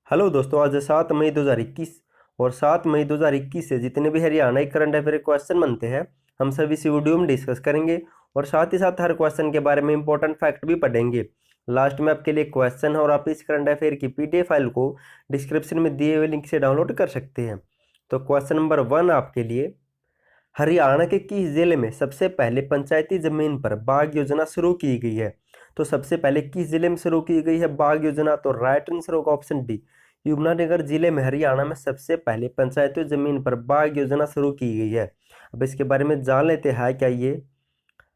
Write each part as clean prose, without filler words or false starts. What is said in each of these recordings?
Hello दोस्तों, आज 7 मई 2021 और 7 मई 2021 से जितने भी हरियाणा के करंट अफेयर क्वेश्चन बनते हैं हम सभी इसी वीडियो में डिस्कस करेंगे और साथ ही साथ हर क्वेश्चन के बारे में इंपॉर्टेंट फैक्ट भी पढ़ेंगे। लास्ट में आपके लिए क्वेश्चन है और आप इस करंट अफेयर की पीडीएफ फाइल को डिस्क्रिप्शन में दिए हुए लिंक से डाउनलोड कर सकते हैं। तो क्वेश्चन नंबर 1 आपके लिए, हरियाणा के किस जिले में सबसे पहले पंचायती जमीन पर बाग योजना शुरू की गई है? तो सबसे पहले किस जिले में शुरू की गई है बाग योजना? तो राइट आंसर होगा ऑप्शन डी, यमुनानगर जिले में हरियाणा में सबसे पहले पंचायती जमीन पर बाग योजना शुरू की गई है। अब इसके बारे में जान लेते हैं क्या ये।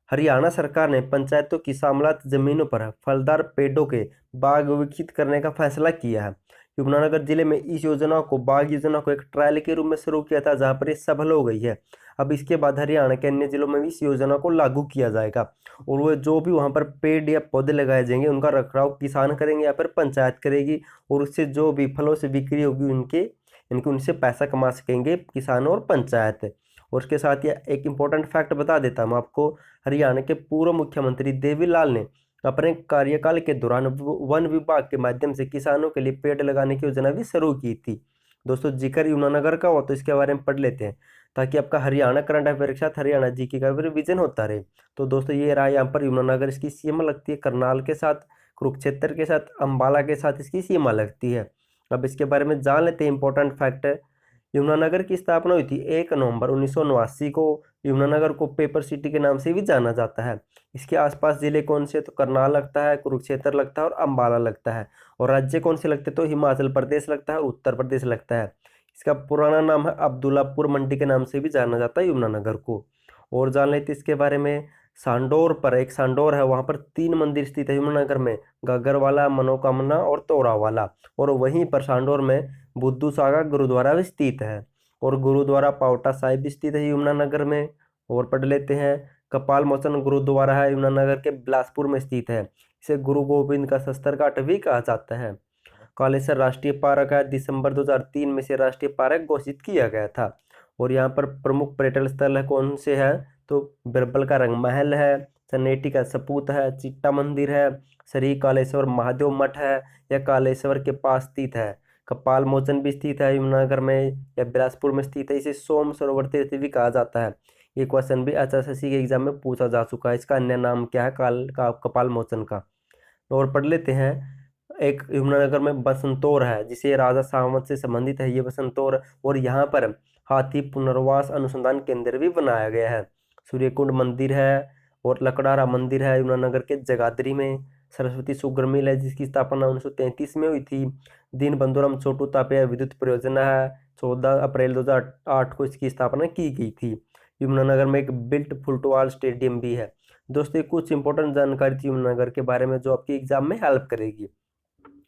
हरियाणा सरकार ने पंचायतों की सामलात जमीनों पर फलदार पेड़ों के बाग विकसित करने का फैसला किया है। यमुनानगर जिले में इस योजना को बाग योजना को एक ट्रायल के रूप में शुरू किया था, जहां पर ये सफल हो गई है। अब इसके बाद हरियाणा के अन्य जिलों में भी इस योजना को लागू किया जाएगा और वो जो भी वहां पर पेड़ या पौधे लगाए जाएंगे उनका रखरखाव किसान करेंगे या फिर पंचायत करेगी और उससे जो भी फलों से बिक्री होगी इनके उनसे पैसा कमा सकेंगे किसान और पंचायत। और उसके साथ ही एक इम्पोर्टेंट फैक्ट बता देता हूँ आपको, हरियाणा के पूर्व मुख्यमंत्री देवीलाल ने अपने कार्यकाल के दौरान वन विभाग के माध्यम से किसानों के लिए पेड़ लगाने की योजना भी शुरू की थी। दोस्तों जिक्र यमुनानगर का हो तो इसके बारे में पढ़ लेते हैं ताकि आपका हरियाणा करंट अफेयर के साथ हरियाणा जीके का भी रिवीजन होता रहे। तो दोस्तों ये रहा यहाँ पर यमुनानगर, इसकी सीमा लगती है करनाल के साथ, कुरुक्षेत्र के साथ, अंबाला के साथ इसकी सीमा लगती है। अब इसके बारे में जान लेते हैं इंपॉर्टेंट फैक्ट है। यमुनानगर की स्थापना हुई थी 1 नवंबर 1979 को। यमुनानगर को पेपर सिटी के नाम से भी जाना जाता है। इसके आसपास जिले कौन से? तो करनाल लगता है, कुरुक्षेत्र लगता है और अंबाला लगता है। और राज्य कौन से लगते? तो हिमाचल प्रदेश लगता है और उत्तर प्रदेश लगता है। इसका पुराना नाम है अब्दुल्लापुर मंडी के नाम से भी जाना जाता है यमुनानगर को। और जान लेते इसके बारे में। सांडोर पर एक सांडोर है, वहां पर 3 मंदिर स्थित है यमुनानगर में, गागरवाला, मनोकामना और तोरावाला। और वहीं पर सांडोर में बुद्धू सागा गुरुद्वारा भी स्थित है और गुरुद्वारा पावटा साहिब भी स्थित है यमुनानगर में। और पढ़ लेते हैं, कपाल मोचन गुरुद्वारा है यमुनानगर के बिलासपुर में स्थित है। इसे गुरु गोविंद का शस्त्र घाट भी कहा जाता है। कालेसर राष्ट्रीय पार्क है, दिसंबर 2003 में से राष्ट्रीय पार्क घोषित किया गया था। और यहाँ पर प्रमुख पर्यटन स्थल है कौन से हैं? तो बिरबल का रंग महल है, सनेटी का सपूत है, चिट्टा मंदिर है, श्री कालेश्वर महादेव मठ है, यह कालेश्वर के पास स्थित है। कपाल मोचन भी स्थित है यमुनानगर में या बिलासपुर में स्थित है। इसे सोम सरोवर तीर्थ भी कहा जाता है। ये क्वेश्चन भी एचएसएससी के एग्जाम में पूछा जा चुका है। इसका अन्य नाम क्या है कपाल मोचन का? और पढ़ लेते हैं, एक यमुनानगर में बसंतौर है जिसे राजा सावंत से संबंधित है ये बसंतौर। और यहाँ पर हाथी पुनर्वास अनुसंधान केंद्र भी बनाया गया है। सूर्यकुंड मंदिर है और लकड़ारा मंदिर है यमुनानगर के जगाधरी में। सरस्वती शुगर मिल है जिसकी स्थापना 1933 में हुई थी। दीनबंधुराम छोटू तापिया विद्युत परियोजना है, 14 अप्रैल 2008 को इसकी स्थापना की गई थी। यमुनानगर में एक बिल्ट फुटबॉल स्टेडियम भी है। दोस्तों ये कुछ इंपॉर्टेंट जानकारी थी यमुनानगर के बारे में जो आपकी एग्जाम में हेल्प करेगी।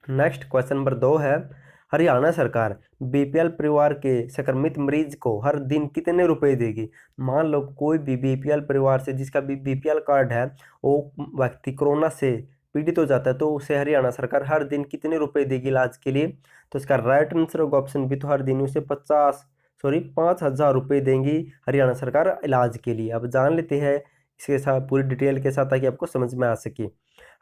नेक्स्ट क्वेश्चन नंबर 2 है, हरियाणा सरकार बीपीएल परिवार के संक्रमित मरीज को हर दिन कितने रुपए देगी? मान लो कोई भी बीपीएल परिवार से जिसका भी बीपीएल कार्ड है वो व्यक्ति कोरोना से पीड़ित हो जाता है तो उसे हरियाणा सरकार हर दिन कितने रुपए देगी इलाज के लिए? तो इसका राइट आंसर होगा ऑप्शन बी, तो हर दिन उसे 5,000 रुपये देंगी हरियाणा सरकार इलाज के लिए। अब जान लेते हैं इसके साथ पूरी डिटेल के साथ ताकि आपको समझ में आ सके।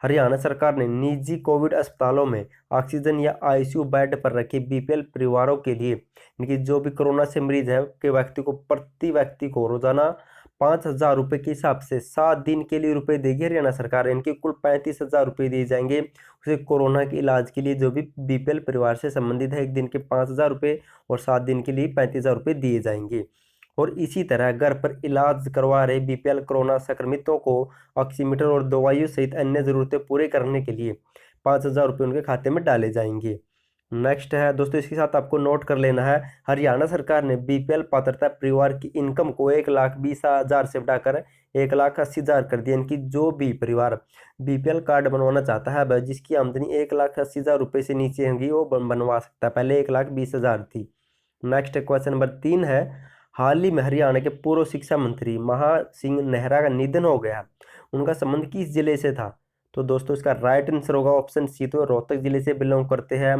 हरियाणा सरकार ने निजी कोविड अस्पतालों में ऑक्सीजन या आईसीयू बेड पर रखे बीपीएल परिवारों के लिए इनकी जो भी कोरोना से मरीज है के व्यक्ति को प्रति व्यक्ति को रोजाना 5,000 रुपये के हिसाब से 7 दिन के लिए रुपए देगी हरियाणा सरकार। इनके कुल 35,000 रुपये दिए जाएंगे उसे कोरोना के इलाज के लिए। जो भी बीपीएल परिवार से संबंधित है एक दिन के 5,000 रुपये और 7 दिन के लिए 35,000 रुपये दिए जाएंगे। और इसी तरह घर पर इलाज करवा रहे बीपीएल कोरोना संक्रमितों को ऑक्सीमीटर और दवाइयों सहित अन्य जरूरतें पूरे करने के लिए 5,000 रुपये उनके खाते में डाले जाएंगे। नेक्स्ट है दोस्तों, इसके साथ आपको नोट कर लेना है, हरियाणा सरकार ने बीपीएल पात्रता परिवार की इनकम को 1,20,000 से बढ़ाकर 1,80,000 कर दिया। इनकी जो भी परिवार बीपीएल कार्ड बनवाना चाहता है जिसकी आमदनी 1,80,000 रुपये से नीचे होगी वो बनवा सकता है, पहले 1,20,000 थी। नेक्स्ट क्वेश्चन नंबर 3 है, हाल ही में हरियाणा के पूर्व शिक्षा मंत्री महा सिंह नेहरा का निधन हो गया। उनका संबंध किस जिले से था? तो दोस्तों इसका राइट आंसर होगा ऑप्शन सी, तो रोहतक जिले से बिलोंग करते हैं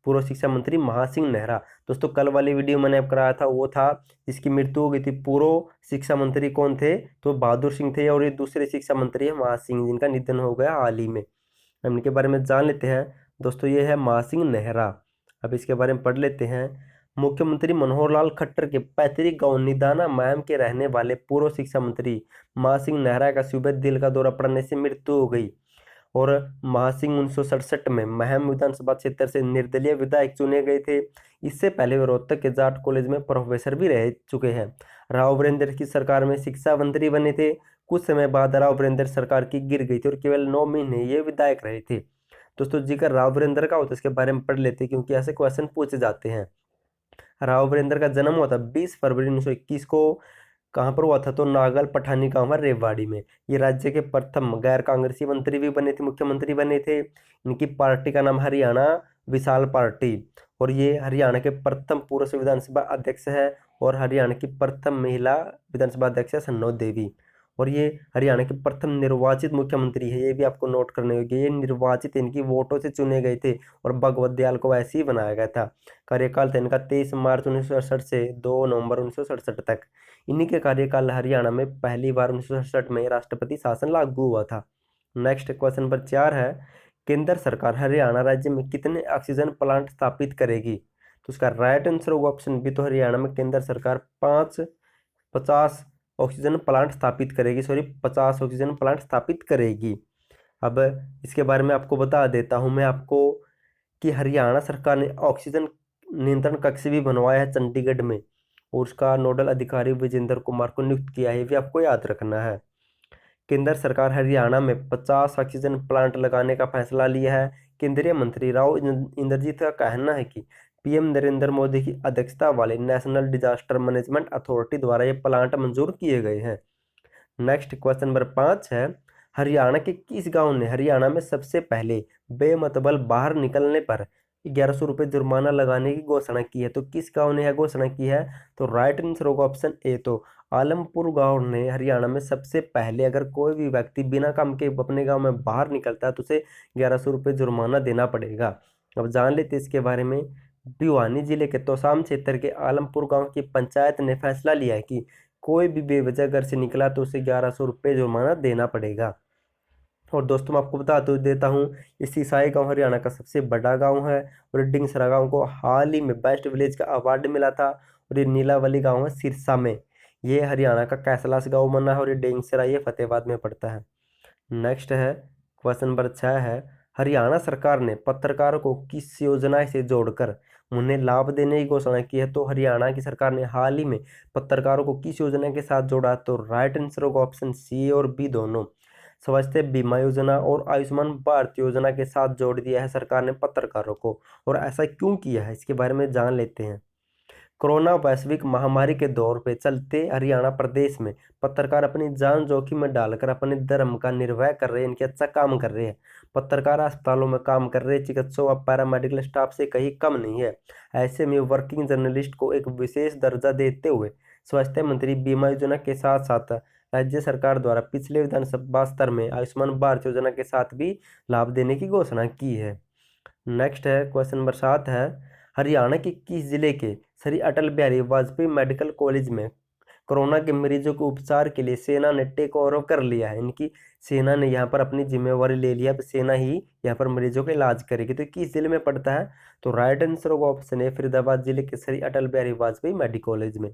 पूर्व शिक्षा मंत्री महा सिंह नेहरा। दोस्तों कल वाली वीडियो मैंने अब कराया था वो था जिसकी मृत्यु हो गई थी। पूर्व शिक्षा मंत्री कौन थे? तो बहादुर सिंह थे और ये दूसरे शिक्षा मंत्री है महा सिंह जिनका निधन हो गया हाल ही में। हम इनके बारे में जान लेते हैं। दोस्तों ये है महा सिंह नेहरा। अब इसके बारे में पढ़ लेते हैं। मुख्यमंत्री मनोहर लाल खट्टर के पैतृक गांव निदाना महम के रहने वाले पूर्व शिक्षा मंत्री महासिंह नेहरा का सुबह दिल का दौरा पड़ने से मृत्यु हो गई और महासिंह 1967 में महम विधानसभा क्षेत्र से निर्दलीय विधायक चुने गए थे। इससे पहले वे रोहतक के जाट कॉलेज में प्रोफेसर भी रह चुके हैं। राव वीरेंद्र की सरकार में शिक्षा मंत्री बने थे। कुछ समय बाद राव वीरेंद्र सरकार की गिर गई थी और केवल 9 महीने ये विधायक रहे थे। दोस्तों जिक्र राव वीरेंद्र का होता है इसके बारे में पढ़ लेते हैं क्योंकि ऐसे क्वेश्चन पूछे जाते हैं। राव वीरेंद्र का जन्म हुआ था 20 फरवरी 1921 को। कहाँ पर हुआ था? तो नागल पठानी गांव है रेवाड़ी में। ये राज्य के प्रथम गैर कांग्रेसी मंत्री भी बने थे, मुख्यमंत्री बने थे। इनकी पार्टी का नाम हरियाणा विशाल पार्टी और ये हरियाणा के प्रथम पुरुष विधानसभा अध्यक्ष है और हरियाणा की प्रथम महिला विधानसभा अध्यक्ष है सन्नो देवी और ये हरियाणा के प्रथम निर्वाचित मुख्यमंत्री है। ये भी आपको नोट करने होगी, ये निर्वाचित इनकी वोटों से चुने गए थे और भगवत दयाल को ऐसे ही बनाया गया था। कार्यकाल था इनका 23 मार्च 1967 से 2 नवंबर 1967 तक। इन्हीं के कार्यकाल हरियाणा में पहली बार 1967 में राष्ट्रपति शासन लागू हुआ था। नेक्स्ट क्वेश्चन नंबर 4 है, केंद्र सरकार हरियाणा राज्य में कितने ऑक्सीजन प्लांट स्थापित करेगी? तो उसका राइट आंसर होगा ऑप्शन बी। तो हरियाणा में केंद्र सरकार 50 ऑक्सीजन प्लांट स्थापित करेगी, 50 ऑक्सीजन प्लांट स्थापित करेगी। अब इसके बारे में आपको बता देता हूं मैं आपको कि हरियाणा सरकार ने ऑक्सीजन नियंत्रण कक्ष भी बनवाया है चंडीगढ़ में और उसका नोडल अधिकारी विजेंद्र कुमार को नियुक्त किया है, ये भी आपको याद रखना है। केंद्र सरकार हरियाणा में 50 ऑक्सीजन प्लांट लगाने का फैसला लिया है। केंद्रीय मंत्री राव इंद्रजीत का कहना है कि पीएम नरेंद्र मोदी की अध्यक्षता वाले नेशनल डिजास्टर मैनेजमेंट अथॉरिटी द्वारा ये प्लांट मंजूर किए गए हैं। नेक्स्ट क्वेश्चन नंबर 5 है, हरियाणा के किस गांव ने हरियाणा में सबसे पहले बेमतबल बाहर निकलने पर 1100 रुपये जुर्माना लगाने की घोषणा की है? तो किस गांव ने यह घोषणा की है? तो राइट आंसर होगा ऑप्शन ए। तो आलमपुर गांव ने हरियाणा में सबसे पहले, अगर कोई भी व्यक्ति बिना काम के अपने गांव में बाहर निकलता है तो उसे 1100 रुपये जुर्माना देना पड़ेगा। अब जान लेते इसके बारे में। भिवानी जिले के तोसाम क्षेत्र के आलमपुर गांव की पंचायत ने फैसला लिया है कि कोई भी बेवजह घर से निकला तो उसे 1100 रुपये जुर्माना देना पड़ेगा। और दोस्तों मैं आपको बता देता हूँ, ये सिसाई गांव हरियाणा का सबसे बड़ा गांव है और डिंगसरा गांव को हाल ही में बेस्ट विलेज का अवार्ड मिला था। और ये नीलावली गांव है सिरसा में। ये हरियाणा का कैसलास गांव बना है और ये डिंगसरा ये फतेहाबाद में पड़ता है। नेक्स्ट है क्वेश्चन नंबर 6 है, हरियाणा सरकार ने पत्रकारों को किस योजना से जोड़कर उन्हें लाभ देने की घोषणा की है? तो हरियाणा की सरकार ने हाल ही में पत्रकारों को किस योजना के साथ जोड़ा? तो राइट आंसर होगा ऑप्शन सी और बी दोनों। स्वास्थ्य बीमा योजना और आयुष्मान भारत योजना के साथ जोड़ दिया है सरकार ने पत्रकारों को। और ऐसा क्यों किया है इसके बारे में जान लेते हैं। कोरोना वैश्विक महामारी के दौर पे चलते हरियाणा प्रदेश में पत्रकार अपनी जान जोखिम में डालकर अपने धर्म का निर्वाह कर रहे हैं, इनके अच्छा काम कर रहे हैं। पत्रकार अस्पतालों में काम कर रहे चिकित्सकों व पैरामेडिकल स्टाफ से कहीं कम नहीं है। ऐसे में वर्किंग जर्नलिस्ट को एक विशेष दर्जा देते हुए स्वास्थ्य मंत्री बीमा योजना के साथ साथ राज्य सरकार द्वारा पिछले विधानसभा स्तर में आयुष्मान भारत योजना के साथ भी लाभ देने की घोषणा की है। नेक्स्ट है क्वेश्चन नंबर 7 है, हरियाणा के किस जिले के श्री अटल बिहारी वाजपेयी मेडिकल कॉलेज में कोरोना के मरीजों के उपचार के लिए सेना ने टेक ओवर कर लिया है? इनकी सेना ने यहाँ पर अपनी जिम्मेवारी ले लिया। अब सेना ही यहाँ पर मरीजों का इलाज करेगी। तो किस जिले में पड़ता है? तो राइट आंसर होगा ऑप्शन ए, फरीदाबाद जिले के श्री अटल बिहारी वाजपेयी मेडिकल कॉलेज में।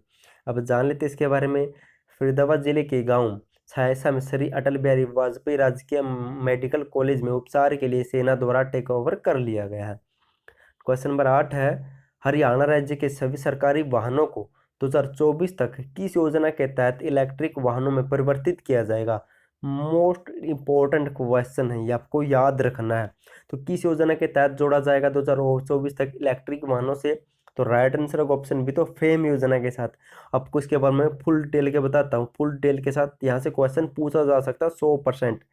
अब जान लेते इसके बारे में। फरीदाबाद जिले के गाँव छायसा में श्री अटल बिहारी वाजपेयी राजकीय मेडिकल कॉलेज में उपचार के लिए सेना द्वारा टेक ओवर कर लिया गया है। क्वेश्चन नंबर 8 है, हरियाणा राज्य के सभी सरकारी वाहनों को 2024 तक किस योजना के तहत इलेक्ट्रिक वाहनों में परिवर्तित किया जाएगा? मोस्ट इम्पोर्टेंट क्वेश्चन है, ये आपको याद रखना है। तो किस योजना के तहत जोड़ा जाएगा 2024 तक इलेक्ट्रिक वाहनों से? तो राइट आंसर होगा ऑप्शन बी, तो फेम योजना के साथ। आपको इसके बारे में फुल डिटेल के बताता हूँ। फुल डिटेल के साथ यहाँ से क्वेश्चन पूछा जा सकता है 100%।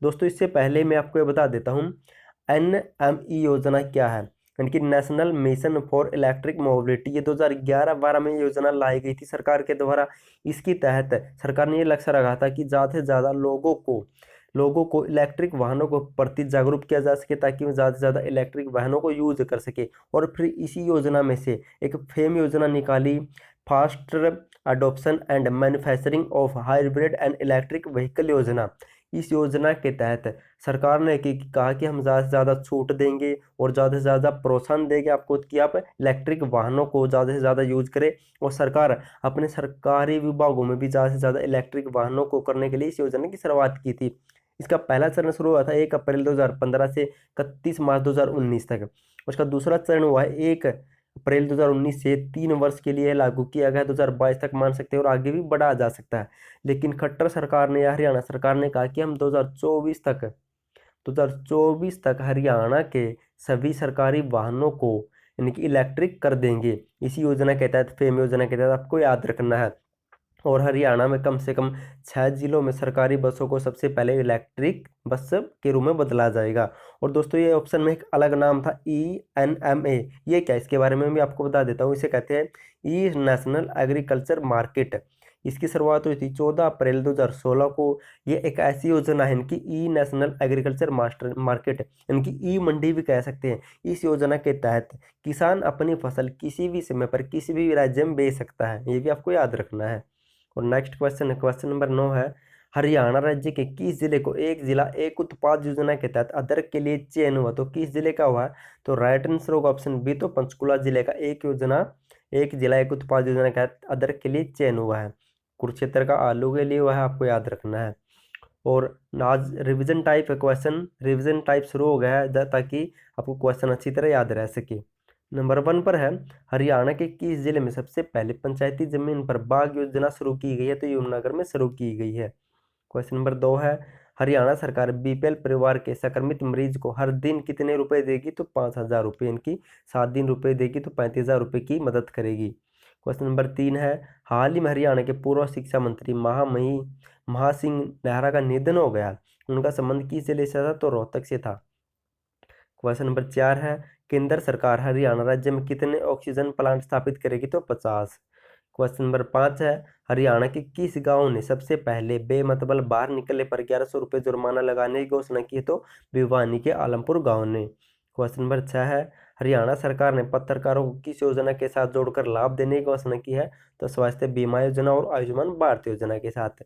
दोस्तों इससे पहले मैं आपको ये बता देता हूँ NME योजना क्या है, यानी कि national mission for electric mobility. ये 2011-12 में योजना लाई गई थी सरकार के द्वारा। इसके तहत सरकार ने ये लक्ष्य रखा था कि ज़्यादा से ज़्यादा लोगों को इलेक्ट्रिक वाहनों को प्रति जागरूक किया जा सके ताकि वो ज़्यादा से ज़्यादा इलेक्ट्रिक वाहनों को यूज कर सके। और फिर इसी योजना में से एक फेम योजना निकाली, faster adoption and manufacturing of hybrid and electric vehicle योजना। इस योजना के तहत सरकार ने कहा कि हम ज़्यादा से ज़्यादा छूट देंगे और ज़्यादा से ज़्यादा प्रोत्साहन देंगे आपको कि आप इलेक्ट्रिक वाहनों को ज़्यादा से ज़्यादा यूज करें। और सरकार अपने सरकारी विभागों में भी ज़्यादा से ज़्यादा इलेक्ट्रिक वाहनों को करने के लिए इस योजना की शुरुआत की थी। इसका पहला चरण शुरू हुआ था 1 अप्रैल 2015 से 31 मार्च 2019 तक। उसका दूसरा चरण हुआ है 1 अप्रैल 2019 से 3 वर्ष के लिए लागू किया गया, 2022 तक मान सकते हैं और आगे भी बढ़ाया जा सकता है। लेकिन खट्टर सरकार ने या हरियाणा सरकार ने कहा कि हम 2024 तक हरियाणा के सभी सरकारी वाहनों को यानी कि इलेक्ट्रिक कर देंगे। इसी योजना के तहत, फेम योजना के तहत, आपको याद रखना है। और हरियाणा में कम से कम 6 जिलों में सरकारी बसों को सबसे पहले इलेक्ट्रिक बस के रूप में बदला जाएगा। और दोस्तों ये ऑप्शन में एक अलग नाम था ENMA। ये क्या, इसके बारे में भी आपको बता देता हूँ। इसे कहते हैं ई नेशनल एग्रीकल्चर मार्केट। इसकी शुरुआत हुई थी 14 अप्रैल 2016 को। ये एक ऐसी योजना है इनकी, ई नेशनल एग्रीकल्चर मार्केट, इनकी ई मंडी भी कह सकते हैं। इस योजना के तहत किसान अपनी फसल किसी भी समय पर किसी भी राज्य में बेच सकता है, ये भी आपको याद रखना है। और नेक्स्ट क्वेश्चन है, क्वेश्चन नंबर 9 है, हरियाणा राज्य के किस जिले को एक जिला एक उत्पाद योजना के तहत अदरक के लिए चयन हुआ? तो किस जिले का हुआ? तो राइट आंसर होगा ऑप्शन बी, तो पंचकुला जिले का एक जिला एक उत्पाद योजना के तहत अदरक के लिए चयन हुआ है। कुरुक्षेत्र का आलू के लिए हुआ है, आपको याद रखना है। और आज रिवीजन टाइप है क्वेश्चन, रिवीजन टाइप शुरू हो गया है ताकि आपको क्वेश्चन अच्छी तरह याद रह सके। नंबर 1 पर है, हरियाणा के किस जिले में सबसे पहले पंचायती जमीन पर बाग योजना शुरू की गई है? तो यमुनानगर में शुरू की गई है। क्वेश्चन नंबर 2 है, हरियाणा सरकार BPL परिवार के संक्रमित मरीज को हर दिन कितने रुपए देगी? तो 5,000 रुपये, इनकी 7 दिन रुपये देगी, तो 35,000 रुपये की मदद करेगी। क्वेश्चन नंबर 3 है, हाल ही में हरियाणा के पूर्व शिक्षा मंत्री महासिंह नेहरा का निधन हो गया, उनका संबंध किस जिले से था? तो रोहतक से था। क्वेश्चन नंबर 4 है, केंद्र सरकार हरियाणा राज्य में कितने ऑक्सीजन प्लांट स्थापित करेगी? तो 50। क्वेश्चन नंबर 5 है, हरियाणा के किस गांव ने सबसे पहले बेमतलब बाहर निकलने पर 1100 रुपये जुर्माना लगाने की घोषणा की? तो भिवानी के आलमपुर गांव ने। क्वेश्चन नंबर 6 है, हरियाणा सरकार ने पत्रकारों को किस योजना के साथ जोड़कर लाभ देने की घोषणा की है? तो स्वास्थ्य बीमा योजना और आयुष्मान भारत योजना के साथ।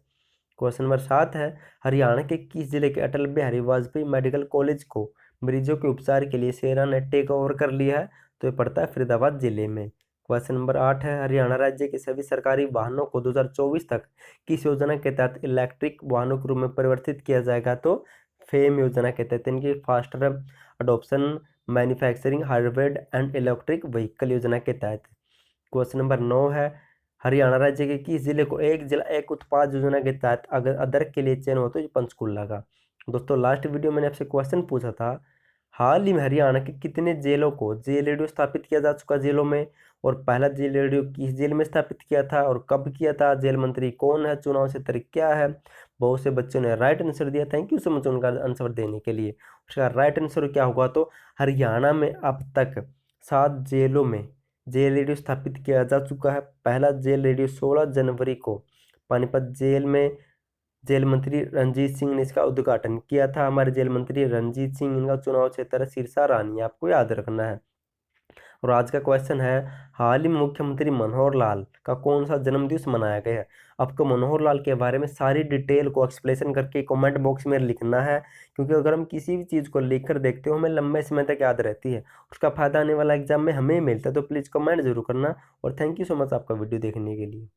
क्वेश्चन नंबर 7 है, हरियाणा के किस जिले के अटल बिहारी वाजपेयी मेडिकल कॉलेज को मरीजों के उपचार के लिए सेना ने टेक ओवर कर लिया है? तो ये पड़ता है फरीदाबाद जिले में। क्वेश्चन नंबर 8 है, हरियाणा राज्य के सभी सरकारी वाहनों को 2024 तक किस योजना के तहत इलेक्ट्रिक वाहनों के रूप में परिवर्तित किया जाएगा? तो फेम योजना के तहत, इनकी faster adoption manufacturing hybrid and electric vehicle योजना के तहत। क्वेश्चन नंबर 9 है, हरियाणा राज्य के किस जिले को एक जिला एक उत्पाद योजना के तहत अगर अदरक के लिए चयन हो? तो ये पंचकुला का। दोस्तों लास्ट वीडियो मैंने आपसे क्वेश्चन पूछा था, हाल ही में हरियाणा के कितने जेलों को जेल रेडियो स्थापित किया जा चुका जेलों में, और पहला जेल रेडियो किस जेल में स्थापित किया था और कब किया था? जेल मंत्री कौन है? चुनाव क्षेत्र क्या है? बहुत से बच्चों ने राइट आंसर दिया, थैंक यू सो मच उनका आंसर देने के लिए। उसका राइट आंसर क्या होगा? तो हरियाणा में अब तक 7 जेलों में जेल रेडियो स्थापित किया जा चुका है। पहला जेल रेडियो 16 जनवरी को पानीपत जेल में जेल मंत्री रंजीत सिंह ने इसका उद्घाटन किया था। हमारे जेल मंत्री रंजीत सिंह, इनका चुनाव क्षेत्र सिरसा रानी, आपको याद रखना है। और आज का क्वेश्चन है, हाल ही में मुख्यमंत्री मनोहर लाल का कौन सा जन्मदिवस मनाया गया है? आपको मनोहर लाल के बारे में सारी डिटेल को एक्सप्लेनेशन करके कमेंट बॉक्स में लिखना है, क्योंकि अगर हम किसी भी चीज़ को लिखकर देखते हो हमें लंबे समय तक याद रहती है, उसका फायदा आने वाला एग्जाम में हमें मिलता है। तो प्लीज़ कमेंट जरूर करना, और थैंक यू सो मच आपका वीडियो देखने के लिए।